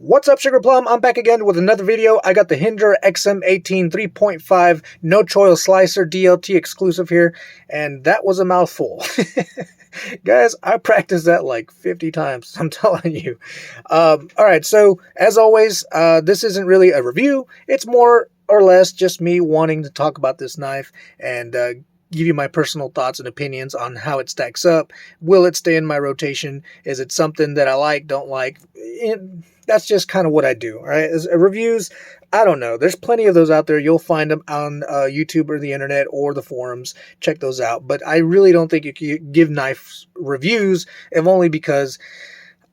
What's up, Sugar Plum? I'm back again with another video. I got the Hinderer XM18 3.5 no choil slicer DLT exclusive here, and that was a mouthful. Guys, I practiced that like 50 times, I'm telling you. Alright, so as always, this isn't really a review. It's more or less just me wanting to talk about this knife and give you my personal thoughts and opinions on how it stacks up. Will it stay in my rotation? Is it something that I like, don't like? That's just kind of what I do. All right, as reviews, I don't know. There's plenty of those out there. You'll find them on YouTube or the internet or the forums. Check those out. But I really don't think you can give knife reviews, if only because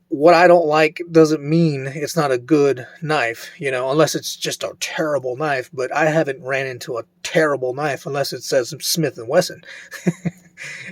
what I don't like doesn't mean it's not a good knife, you know, unless it's just a terrible knife. But I haven't ran into a terrible knife unless it says Smith & Wesson.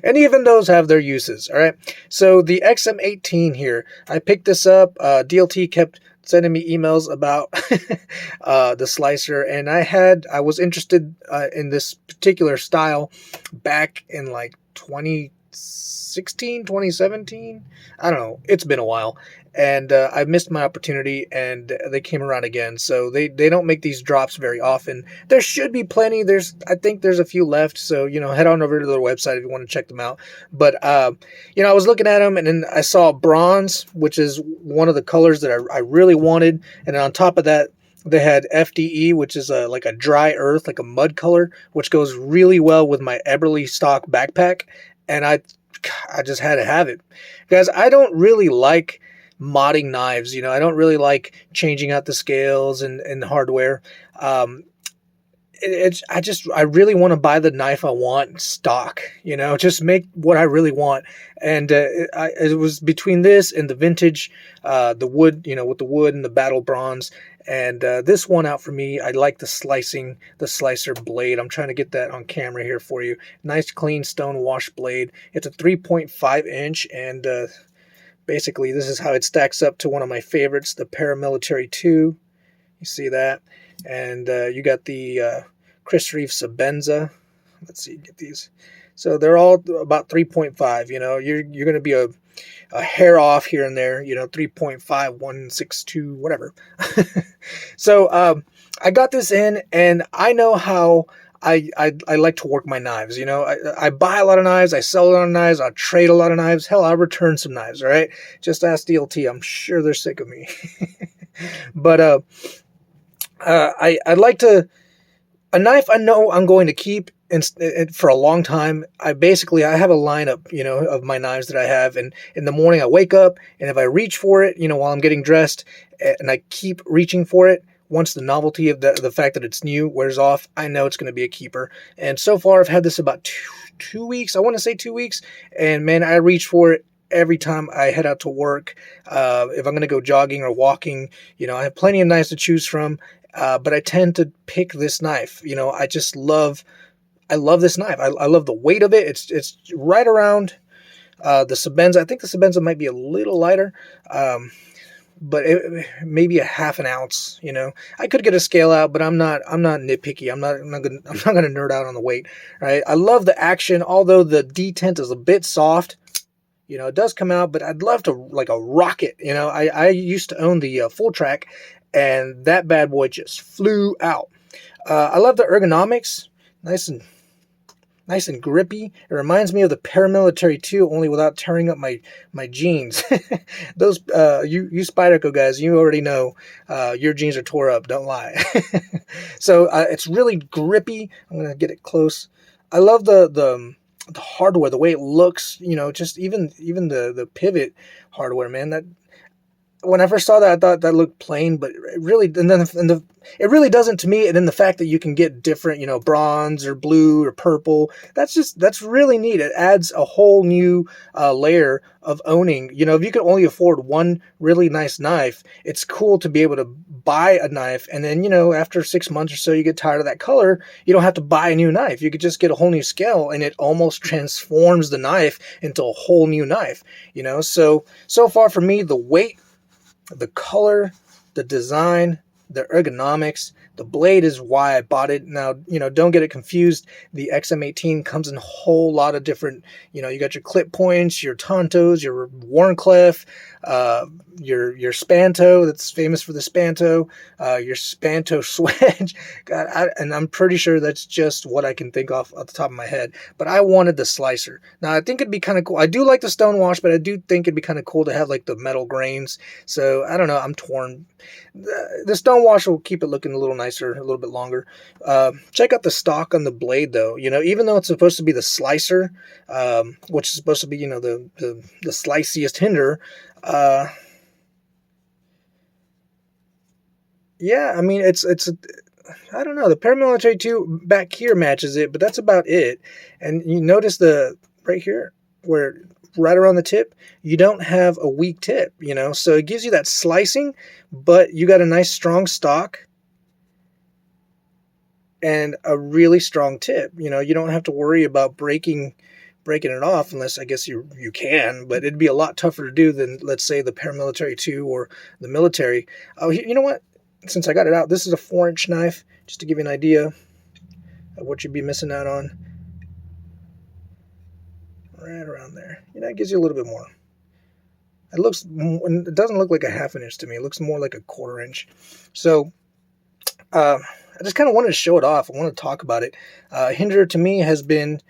And even those have their uses, all right? So the XM18 here, I picked this up. DLT kept sending me emails about the slicer, and I was interested in this particular style back in like 2016, 2017. I don't know. It's been a while. And I missed my opportunity, and they came around again. So they don't make these drops very often. There should be plenty. I think there's a few left. So, you know, head on over to their website if you want to check them out. But, you know, I was looking at them, and then I saw bronze, which is one of the colors that I really wanted. And then on top of that, they had FDE, which is like a dry earth, like a mud color, which goes really well with my Eberly stock backpack. And I just had to have it. Guys, I don't really like modding knives, you know. I don't really like changing out the scales and the hardware. I really want to buy the knife I want stock, you know, just make what I really want. And it was between this and the vintage, the wood, you know, with the wood and the battle bronze. And this one out for me. I like the slicer blade. I'm trying to get that on camera here for you. Nice clean stone wash blade. It's a 3.5 inch, and basically, this is how it stacks up to one of my favorites, the Paramilitary 2. You see that? And you got the Chris Reeve Sebenza. Let's see, get these. So they're all about 3.5. You know, you're going to be a hair off here and there. You know, 3.5, 162, whatever. So I got this in, and I know how I like to work my knives. You know, I buy a lot of knives, I sell a lot of knives, I trade a lot of knives. Hell, I return some knives, all right? Just ask DLT. I'm sure they're sick of me. But I'd like to, a knife I know I'm going to keep for a long time. I have a lineup, you know, of my knives that I have, and in the morning I wake up, and if I reach for it, you know, while I'm getting dressed, and I keep reaching for it, once the novelty of the fact that it's new wears off, I know it's going to be a keeper. And so far, I've had this about two weeks. I want to say 2 weeks. And man, I reach for it every time I head out to work. If I'm going to go jogging or walking, you know, I have plenty of knives to choose from. But I tend to pick this knife. You know, I love this knife. I love the weight of it. It's right around the Sebenza. I think the Sebenza might be a little lighter. But maybe a half an ounce, you know. I could get a scale out, but I'm not nitpicky. I'm not gonna nerd out on the weight. Right? I love the action, although the detent is a bit soft. You know, it does come out, but I'd love to like a rocket. You know, I used to own the full track, and that bad boy just flew out. I love the ergonomics, nice and grippy. It reminds me of the Paramilitary 2, only without tearing up my jeans. Those you Spyderco guys, you already know your jeans are tore up. Don't lie. So it's really grippy. I'm gonna get it close. I love the hardware, the way it looks. You know, just even the pivot hardware, man. That when I first saw that, I thought that looked plain, but it really, it really doesn't to me. And then the fact that you can get different, you know, bronze or blue or purple, that's really neat. It adds a whole new layer of owning. You know, if you can only afford one really nice knife, it's cool to be able to buy a knife, and then, you know, after 6 months or so, you get tired of that color. You don't have to buy a new knife. You could just get a whole new scale, and it almost transforms the knife into a whole new knife. You know, so far for me, the weight, the color, the design, the ergonomics, The blade is why I bought it. Now, you know, don't get it confused. The XM18 comes in a whole lot of different, you know, you got your clip points, your Tontos, your Warncliffe, your Spanto, that's famous for the Spanto, your Spanto Swedge. God, and I'm pretty sure that's just what I can think off the top of my head. But I wanted the slicer. Now, I think it'd be kind of cool. I do like the stonewash, but I do think it'd be kind of cool to have like the metal grains. So I don't know. I'm torn. The stonewash will keep it looking a little nicer, a little bit longer. Check out the stock on the blade, though. You know, even though it's supposed to be the slicer, which is supposed to be, you know, the sliciest Hinderer. Yeah, I mean, it's I don't know. The Paramilitary 2 back here matches it, but that's about it. And you notice the right here where right around the tip, you don't have a weak tip, you know, so it gives you that slicing, but you got a nice strong stock and a really strong tip. You know, you don't have to worry about breaking it off, unless I guess you can, but it'd be a lot tougher to do than, let's say, the Paramilitary 2 or the military. Oh, you know what? Since I got it out, this is a 4-inch knife, just to give you an idea of what you'd be missing out on. Right around there. You know, it gives you a little bit more. It doesn't look like a 1/2 inch to me. It looks more like a 1/4 inch. So, I just kind of wanted to show it off. I want to talk about it. Hinderer to me has been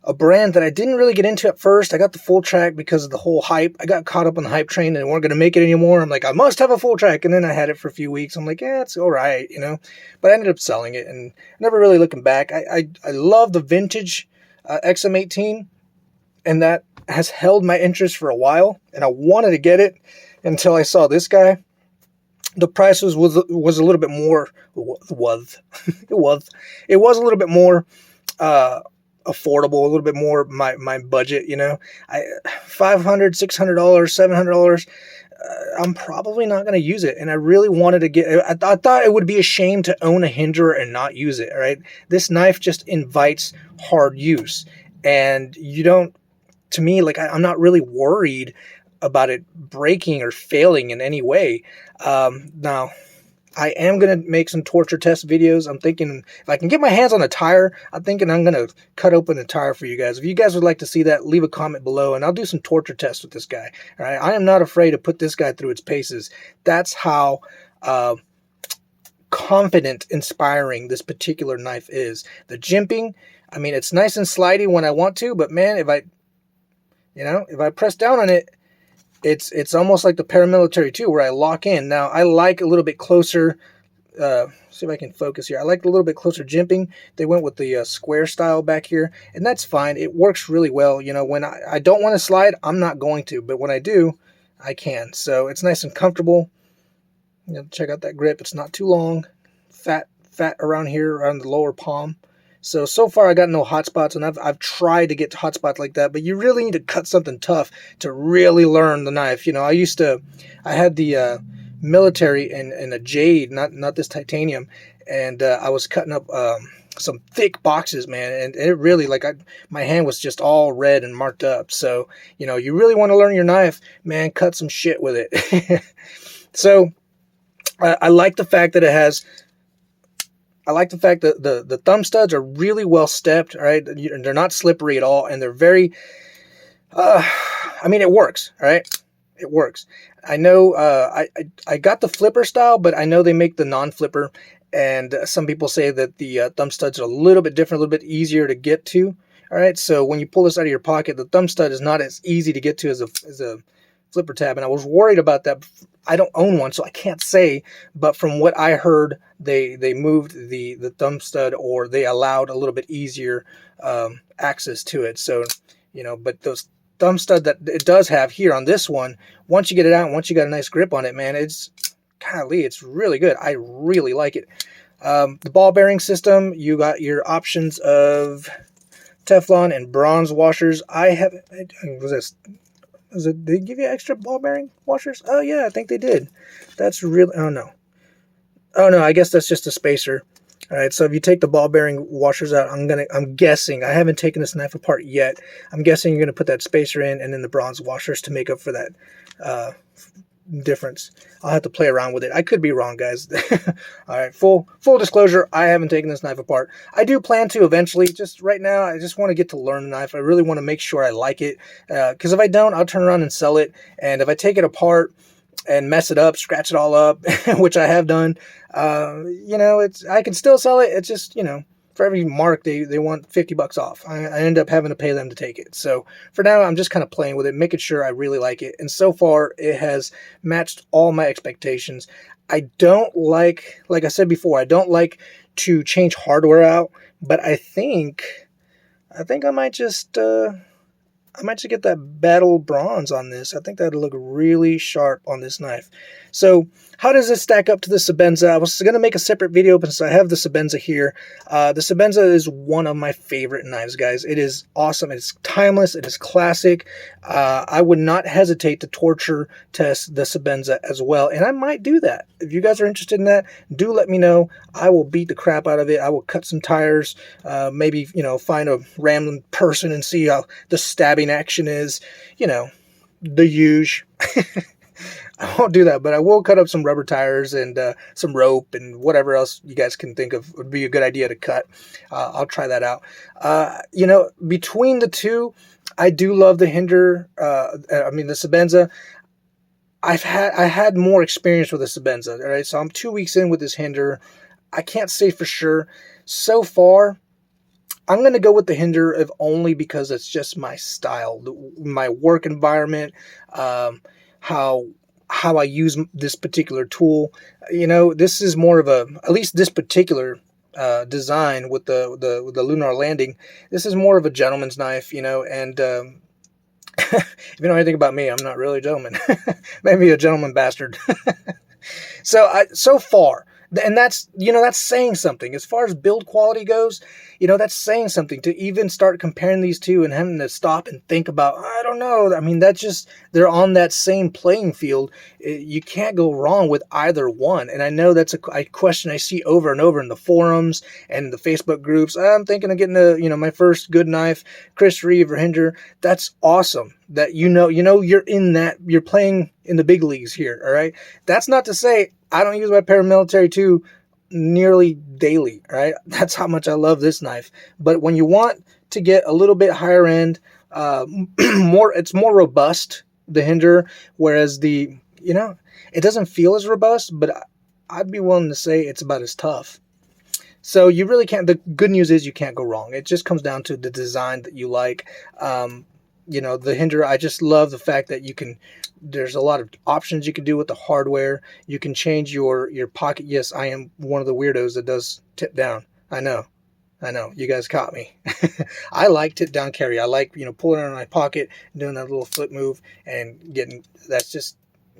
a brand that I didn't really get into at first. I got the full track because of the whole hype. I got caught up on the hype train and weren't going to make it anymore. I'm like, I must have a full track. And then I had it for a few weeks. I'm like, yeah, it's all right, you know. But I ended up selling it and never really looking back. I love the vintage XM18, and that has held my interest for a while. And I wanted to get it until I saw this guy. The price was a little bit more. It was a little bit more affordable, a little bit more my budget, you know. $500, $600, $700, I'm probably not going to use it. And I really wanted to get, I thought it would be a shame to own a Hinderer and not use it, right? This knife just invites hard use. And you don't, to me, like, I'm not really worried about it breaking or failing in any way. Now, I am going to make some torture test videos. I'm thinking if I can get my hands on a tire, I'm thinking I'm going to cut open the tire for you guys. If you guys would like to see that, leave a comment below, and I'll do some torture tests with this guy. All right? I am not afraid to put this guy through its paces. That's how confident, inspiring this particular knife is. The jimping, I mean, it's nice and slidey when I want to, but man, if I press down on it, it's almost like the Paramilitary 2 where I lock in. Now, I like a little bit closer, see if I can focus here. I like a little bit closer jimping. They went with the square style back here, and that's fine. It works really well. You know, when I don't want to slide, I'm not going to, but when I do, I can. So it's nice and comfortable. You know, check out that grip. It's not too long. Fat around here, around the lower palm. So far I got no hot spots, and I've tried to get to hot spots like that, but you really need to cut something tough to really learn the knife. You know, I had the military and a jade, not this titanium, and I was cutting up some thick boxes, man, and it really, like, my hand was just all red and marked up. So, you know, you really want to learn your knife, man, cut some shit with it. So I like the fact that it has, I like the fact that the thumb studs are really well stepped, all right? They're not slippery at all, and they're very, I mean, it works, all right? It works. I know I got the flipper style, but I know they make the non-flipper, and some people say that the thumb studs are a little bit different, a little bit easier to get to, all right? So when you pull this out of your pocket, the thumb stud is not as easy to get to as a flipper tab, and I was worried about that. I don't own one, so I can't say, but from what I heard, they moved the thumb stud, or they allowed a little bit easier access to it. So, you know, but those thumb stud that it does have here on this one, once you get it out, once you got a nice grip on it, man, it's really good. I really like it. The ball bearing system, you got your options of Teflon and bronze washers. Did they give you extra ball bearing washers? Oh yeah, I think they did. That's really, oh no, I guess that's just a spacer. All right, so if you take the ball bearing washers out, I'm guessing, I haven't taken this knife apart yet, I'm guessing you're gonna put that spacer in and then the bronze washers to make up for that difference. I'll have to play around with it. I could be wrong, guys. All right, full disclosure, I haven't taken this knife apart. I do plan to eventually. Just right now, I just want to get to learn the knife. I really want to make sure I like it, because if I don't, I'll turn around and sell it. And if I take it apart and mess it up, scratch it all up, which I have done, you know, I can still sell it. It's just, you know, for every mark, they want $50 off. I end up having to pay them to take it. So for now, I'm just kind of playing with it, making sure I really like it. And so far, it has matched all my expectations. I don't like I said before, I don't like to change hardware out, but I think I might just get that battle bronze on this. I think that'd look really sharp on this knife. So how does this stack up to the Sebenza? I was going to make a separate video, but since I have the Sebenza here, the Sebenza is one of my favorite knives, guys. It is awesome. It's timeless. It is classic. I would not hesitate to torture test the Sebenza as well, and I might do that. If you guys are interested in that, do let me know. I will beat the crap out of it. I will cut some tires, maybe, you know, find a random person and see how the stabbing action is, you know, the huge. I won't do that, but I will cut up some rubber tires and some rope and whatever else you guys can think of would be a good idea to cut. I'll try that out. You know, between the two, I do love the Hinderer. The Sebenza. I had more experience with the Sebenza. All right, so I'm 2 weeks in with this Hinderer. I can't say for sure. So far, I'm going to go with the Hinderer, if only because it's just my style, my work environment, how I use this particular tool. You know, this is more of a, at least this particular design with the lunar landing, this is more of a gentleman's knife, you know, and if you know anything about me, I'm not really a gentleman. Maybe a gentleman bastard. So far, and that's, you know, that's saying something. As far as build quality goes, you know, that's saying something. To even start comparing these two and having to stop and think about, I don't know. I mean, that's just, they're on that same playing field. You can't go wrong with either one. And I know that's a question I see over and over in the forums and the Facebook groups. I'm thinking of getting my first good knife, Chris Reeve or Hinderer. That's awesome. That you're in that, you're playing in the big leagues here. All right. That's not to say I don't use my paramilitary too nearly daily, right? That's how much I love this knife. But when you want to get a little bit higher end, it's more robust, the Hinderer, whereas it doesn't feel as robust, but I'd be willing to say it's about as tough. So you really can't, the good news is you can't go wrong. It just comes down to the design that you like. The Hinderer, I just love the fact that there's a lot of options you can do with the hardware. You can change your pocket. Yes, I am one of the weirdos that does tip down. I know. You guys caught me. I like tip down carry. I like, pulling it out of my pocket, doing that little flip move and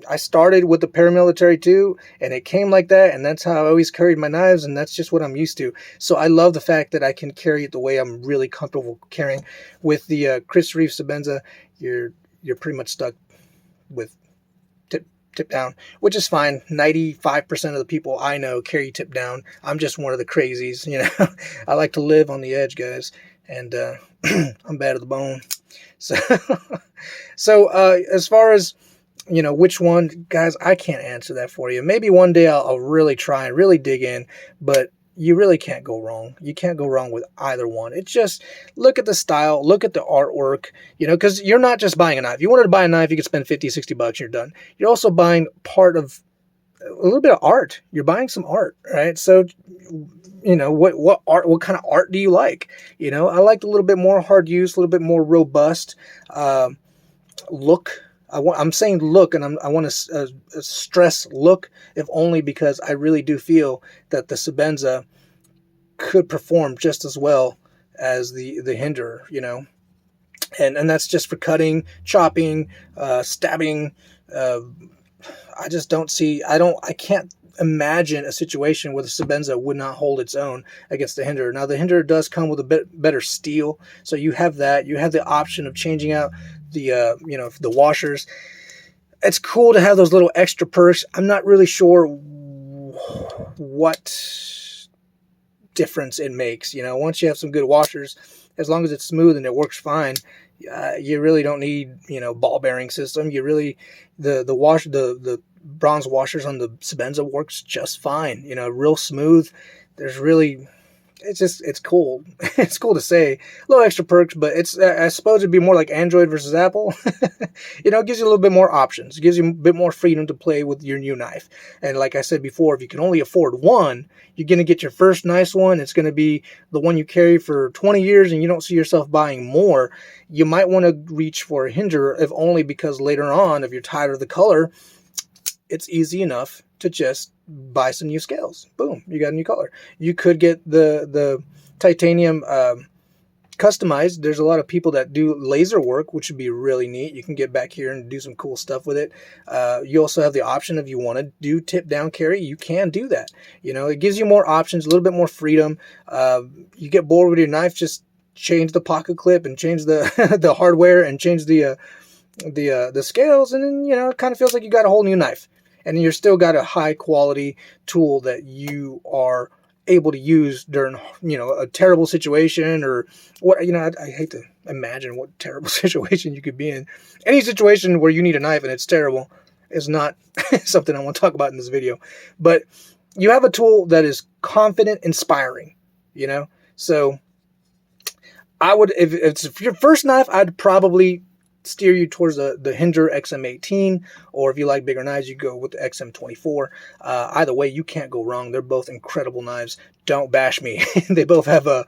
I started with the paramilitary too, and it came like that, and that's how I always carried my knives, and that's just what I'm used to. So I love the fact that I can carry it the way I'm really comfortable carrying. With the Chris Reeve Sebenza, you're pretty much stuck with tip down, which is fine. 95% of the people I know carry tip down. I'm just one of the crazies, I like to live on the edge, guys, and I'm bad at the bone. So as far as which one, guys, I can't answer that for you. Maybe one day I'll really try and really dig in, but you really can't go wrong. You can't go wrong with either one. It's just, look at the style, look at the artwork, because you're not just buying a knife. If you wanted to buy a knife, you could spend $50, $60 and you're done. You're also buying part of a little bit of art. You're buying some art, right? So, what art, what kind of art do you like? I like a little bit more hard use, a little bit more robust look. I'm saying look, and I want to stress look, if only because I really do feel that the Sebenza could perform just as well as the Hinderer, and that's just for cutting, chopping, stabbing. I just don't see. I can't imagine a situation where the Sebenza would not hold its own against the Hinderer. Now the Hinderer does come with a bit better steel, so you have that. You have the option of changing out the washers. It's cool to have those little extra perks. I'm not really sure what difference it makes. Once you have some good washers, as long as it's smooth and it works fine, You really don't need, you know, ball bearing system. You really, the bronze washers on the Sebenza works just fine. You know, real smooth. There's really, it's cool. It's cool to say. A little extra perks, but it's, I suppose it'd be more like Android versus Apple. You know, it gives you a little bit more options. It gives you a bit more freedom to play with your new knife. And like I said before, if you can only afford one, you're going to get your first nice one. It's going to be the one you carry for 20 years and you don't see yourself buying more. You might want to reach for a Hinderer, if only because later on, if you're tired of the color, it's easy enough to just buy some new scales. Boom, you got a new color. You could get the titanium customized. There's a lot of people that do laser work, which would be really neat. You can get back here and do some cool stuff with it. You also have the option, if you want to do tip down carry, you can do that. You know, it gives you more options, a little bit more freedom. You get bored with your knife, just change the pocket clip and change the the hardware and change the scales, and then, you know, it kind of feels like you got a whole new knife. And you're still got a high quality tool that you are able to use during, you know, a terrible situation, or what, you know, I hate to imagine what terrible situation you could be in. Any situation where you need a knife and it's terrible is not something I want to talk about in this video. But you have a tool that is confident, inspiring, you know? So I would, if it's your first knife, I'd probably steer you towards the Hinderer XM18, or if you like bigger knives, you go with the XM24. Either way, you can't go wrong. They're both incredible knives. Don't bash me. They both have a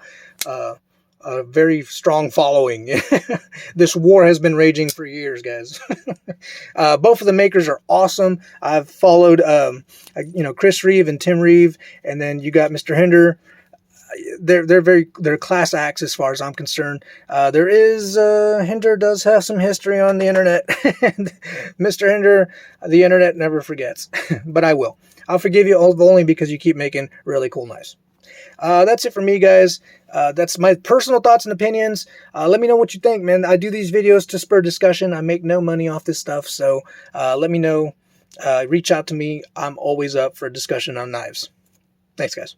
very strong following. This war has been raging for years, guys. Both of the makers are awesome. I've followed, you know, Chris Reeve and Tim Reeve, and then you got Mr. Hinderer. They're class acts as far as I'm concerned. There is Hinderer does have some history on the internet. And Mr. Hinderer, the internet never forgets. But I will. I'll forgive you only because you keep making really cool knives. That's it for me, guys. That's my personal thoughts and opinions. Let me know what you think, man. I do these videos to spur discussion. I make no money off this stuff, so let me know. Reach out to me. I'm always up for a discussion on knives. Thanks, guys.